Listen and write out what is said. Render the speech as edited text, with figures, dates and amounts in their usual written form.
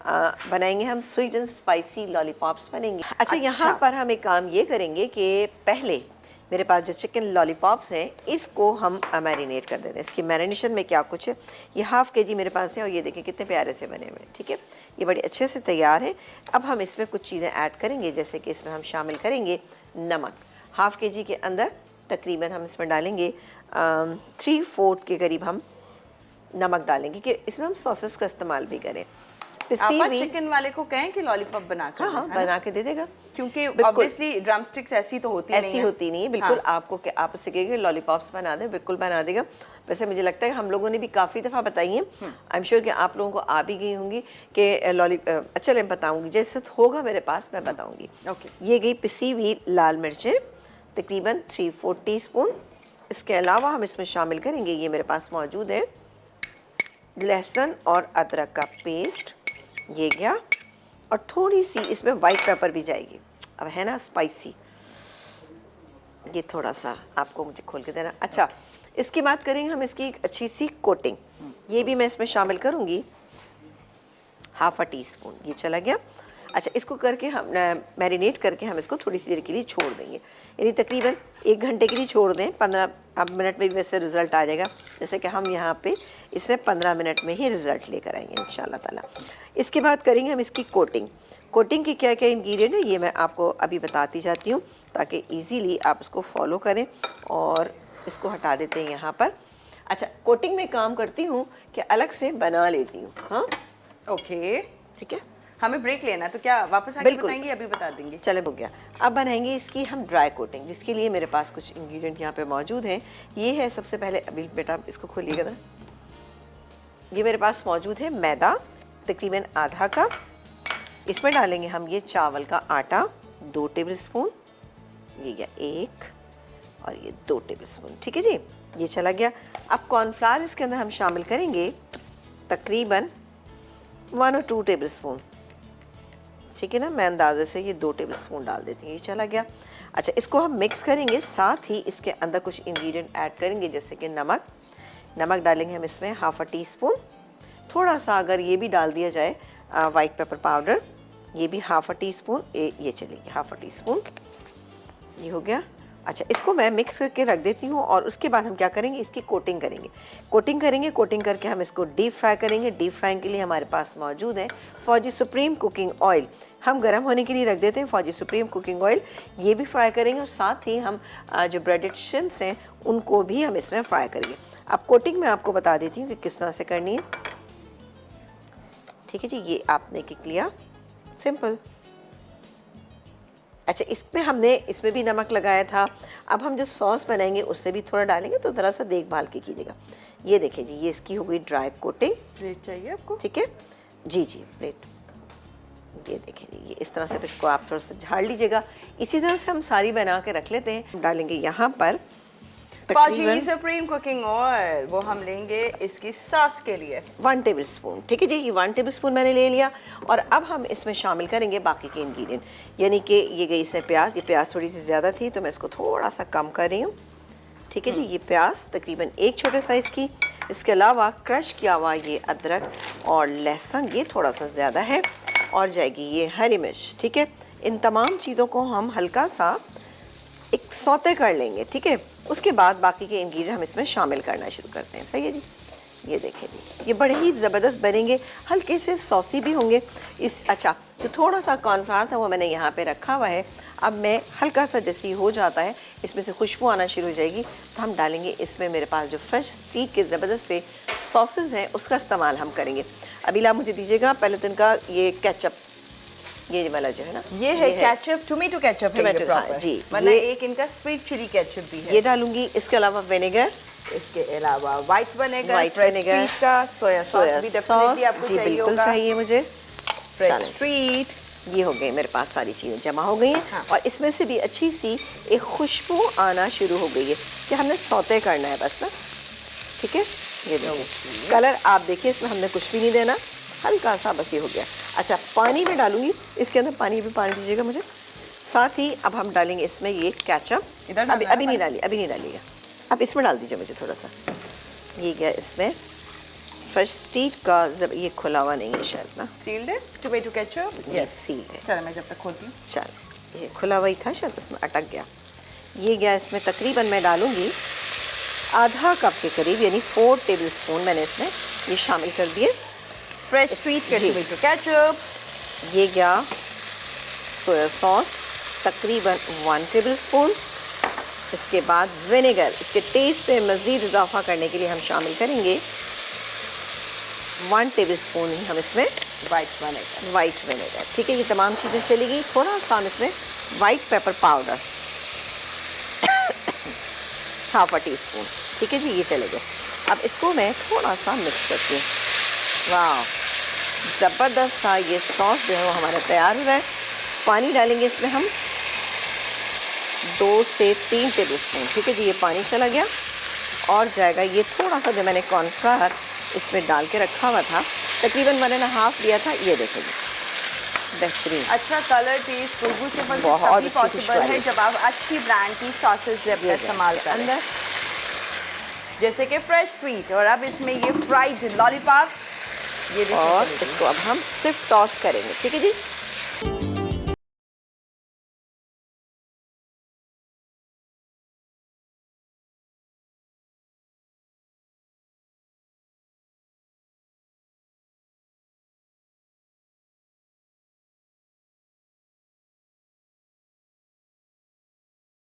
बनाएंगे हम sweet and spicy lollipops बनेंगे। अच्छा, यहाँ पर हम एक काम ये करेंगे कि पहले मेरे पास जो चिकन लॉलीपॉप्स हैं इसको हम मैरिनेट कर देते हैं। इसकी मैरिनेशन में क्या कुछ है, ये ½ kg मेरे पास है और ये देखिए कितने प्यारे से बने हुए हैं। ठीक है, ये बड़े अच्छे से तैयार है। अब हम इसमें कुछ चीज़ें ऐड करेंगे, जैसे कि इसमें हम शामिल करेंगे नमक। ½ kg के अंदर तकरीबन हम इसमें डालेंगे 3/4 के करीब हम नमक डालेंगे कि इसमें हम सॉसेस का इस्तेमाल भी करें। आप चिकन वाले को कहें कि लॉलीपॉप बना कर हाँ बना के दे देगा, क्योंकि ऑब्वियसली ड्रम स्टिक्स ऐसी तो होती नहीं है। ऐसी होती नहीं है बिल्कुल। हाँ। आपको क्या आप उससे कहेंगे लॉलीपॉप्स बना दे, बिल्कुल बना देगा। वैसे मुझे लगता है हम लोगों ने भी काफ़ी दफ़ा बताई है, आई एम श्योर कि आप लोगों को आ भी गई होंगी कि चले बताऊँगी जैसे होगा मेरे पास मैं बताऊँगी। ओके, ये गई पिसी हुई लाल मिर्चें तकरीबन 3/4 टीस्पून। इसके अलावा हम इसमें शामिल करेंगे, ये मेरे पास मौजूद है, लहसुन और अदरक का पेस्ट, ये गया। और थोड़ी सी इसमें वाइट पेपर भी जाएगी। अब है ना स्पाइसी, ये थोड़ा सा आपको मुझे खोल के देना। अच्छा, इसकी बात करेंगे हम इसकी एक अच्छी सी कोटिंग, ये भी मैं इसमें शामिल करूँगी, ½ टीस्पून ये चला गया। अच्छा, इसको करके हम मैरिनेट करके हम इसको थोड़ी सी देर के लिए छोड़ देंगे, यानी तकरीबन 1 घंटे के लिए छोड़ दें। 15 मिनट में भी वैसे रिज़ल्ट आ जाएगा, जैसे कि हम यहाँ पे इससे 15 मिनट में ही रिज़ल्ट लेकर आएंगे इंशाल्लाह ताला। इसके बाद करेंगे हम इसकी कोटिंग। कोटिंग के क्या क्या इंग्रेडिएंट है ये मैं आपको अभी बताती जाती हूँ, ताकि ईजीली आप उसको फॉलो करें। और इसको हटा देते हैं यहाँ पर। अच्छा, कोटिंग में काम करती हूँ कि अलग से बना लेती हूँ। हाँ ओके, ठीक है, हमें ब्रेक लेना है तो क्या वापस आके बताएंगे, अभी बता देंगे? चले, हो गया। अब बनाएंगे इसकी हम ड्राई कोटिंग, जिसके लिए मेरे पास कुछ इंग्रेडिएंट यहाँ पे मौजूद हैं। ये है सबसे पहले, अभी बेटा इसको खोलिएगा ना, ये मेरे पास मौजूद है मैदा तकरीबन ½ कप। इसमें डालेंगे हम ये चावल का आटा 2 टेबलस्पून, ये गया 1 और ये 2 टेबलस्पून। ठीक है जी, ये चला गया। अब कॉर्नफ्लावर इसके अंदर हम शामिल करेंगे तकरीबन 1 और 2 टेबलस्पून। ठीक है ना, मैं अंदाजे से ये 2 टेबलस्पून डाल देती हूँ, ये चला गया। अच्छा, इसको हम मिक्स करेंगे, साथ ही इसके अंदर कुछ इंग्रेडिएंट ऐड करेंगे, जैसे कि नमक डालेंगे हम इसमें ½ टीस्पून। थोड़ा सा अगर ये भी डाल दिया जाए वाइट पेपर पाउडर, ये भी ½ टीस्पून, ये चलेगी ½ टीस्पून, ये हो गया। अच्छा, इसको मैं मिक्स करके रख देती हूँ और उसके बाद हम क्या करेंगे, इसकी कोटिंग करेंगे। कोटिंग करके हम इसको डीप फ्राई करेंगे। डीप फ्राइंग के लिए हमारे पास मौजूद है फौजी सुप्रीम कुकिंग ऑयल, हम गर्म होने के लिए रख देते हैं फौजी सुप्रीम कुकिंग ऑयल, ये भी फ्राई करेंगे। और साथ ही हम जो ब्रेडेड शिल्स हैं उनको भी हम इसमें फ्राई करेंगे। अब कोटिंग मैं आपको बता देती हूँ कि किस तरह से करनी है। ठीक है जी, ये आपने किक लिया, सिंपल। अच्छा, इसमें भी नमक लगाया था। अब हम जो सॉस बनाएंगे उससे भी थोड़ा डालेंगे, तो ज़रा सा देखभाल के कीजिएगा। ये देखिए जी, ये इसकी हो गई ड्राई कोटिंग। प्लेट चाहिए आपको? ठीक है जी, प्लेट, ये देखिए जी, ये इस तरह से इसको आप थोड़ा सा झाड़ लीजिएगा। इसी तरह से हम सारी बना के रख लेते हैं। डालेंगे यहाँ पर फौजी सुप्रीम कुकिंग ऑयल, वो हम लेंगे इसकी सॉस के लिए 1 टेबलस्पून। ठीक है जी, ये 1 टेबलस्पून मैंने ले लिया। और अब हम इसमें शामिल करेंगे बाकी के इंग्रेडिएंट, यानी कि ये गई इसमें प्याज। ये प्याज थोड़ी सी ज़्यादा थी तो मैं इसको थोड़ा सा कम कर रही हूँ। ठीक है जी, ये प्याज तकरीबन 1 छोटे साइज़ की। इसके अलावा क्रश किया हुआ ये अदरक और लहसुन, ये थोड़ा सा ज़्यादा है। और जाएगी ये हरी मिर्च। ठीक है, इन तमाम चीज़ों को हम हल्का सा एक सौते कर लेंगे। ठीक है, उसके बाद बाकी के इंग्रेडिएंट हम इसमें शामिल करना शुरू करते हैं। सही है जी, ये देखें जी, ये बड़े ही ज़बरदस्त बनेंगे, हल्के से सॉसी भी होंगे। अच्छा, तो थोड़ा सा कॉर्नफ्लावर था वो मैंने यहाँ पे रखा हुआ है। अब मैं हल्का सा जैसे हो जाता है, इसमें से खुशबू आना शुरू हो जाएगी, तो हम डालेंगे इसमें मेरे पास जो फ्रेश स्ट्रीट के ज़बरदस्त से सॉसेज हैं उसका इस्तेमाल हम करेंगे। अभी ला मुझे दीजिएगा पहले तो इनका ये केचप, ये वाला जो है ना, ये है केचप, टोमेटो केचप है ये प्रॉपर। जी, वरना एक इनका स्वीट चिली केचप भी है, ये डालूंगी। इसके अलावा विनेगर, इसके अलावा व्हाइट विनेगर का, सोया सॉस भी डेफिनेटली आपको चाहिए, बिल्कुल चाहिए मुझे। फ्रेश स्ट्रीट, ये हो गई मेरे पास, सारी चीज़ें जमा हो गई हैं। हाँ। और इसमें से भी अच्छी सी एक खुशबू आना शुरू हो गई है कि हमने सौते करना है बस ना। ठीक है, ये देखिए कलर आप देखिए, इसमें हमने कुछ भी नहीं देना, हल्का सा बस ये हो गया। अच्छा, पानी में डालूंगी, इसके अंदर पानी दीजिएगा मुझे। साथ ही अब हम डालेंगे इसमें ये केचप। अभी नहीं डालिएगा, अब इसमें डाल दीजिए मुझे थोड़ा सा। ये गया इसमें फ्रेश स्ट्रीट का जब ये खुला हुआ नहीं है शायद ना, सील्ड है टोमेटो केचप। यस सील्ड है। चलो मैं जब तक खोलती हूँ। चल ये खुला हुआ ही था शायद, उसमें अटक गया। ये गया इसमें तकरीबन मैं डालूंगी आधा कप के करीब, यानी 4 टेबलस्पून मैंने इसमें ये शामिल कर दिए फ्रेश स्वीट टोमेटो केचप। ये गया सोया सॉस तकरीबन 1 टेबलस्पून। इसके बाद विनेगर, इसके टेस्ट पे मज़ीद इजाफा करने के लिए हम शामिल करेंगे 1 टेबलस्पून ही हम इसमें वाइट विनेगर। ठीक है, ये तमाम चीज़ें चली गई। थोड़ा सा हम इसमें white pepper powder half tea spoon. ठीक है जी, ये चले गए। अब इसको मैं थोड़ा सा मिक्स करती हूँ। वाह, ज़बरदस्त सा ये सॉस जो है वो हमारा तैयार हो रहा है। पानी डालेंगे इसमें हम 2 से 3 टेबलस्पून। ठीक है जी, ये पानी चला गया और जाएगा ये थोड़ा सा जो मैंने कॉर्नफ्लावर इसमें डाल के रखा हुआ था, तकरीबन 1.5 दिया था। ये देखिए बेहतरीन, अच्छा कलर, टेस्ट, खुशबू से बहुत पॉसिबल है जब आप अच्छी ब्रांड की सॉसेस इस्तेमाल करें, अंदर जैसे कि फ्रेश स्वीट। और अब इसमें ये फ्राइड लॉलीपॉप्स, ये और इसको अब हम सिर्फ टॉस करेंगे। ठीक है जी,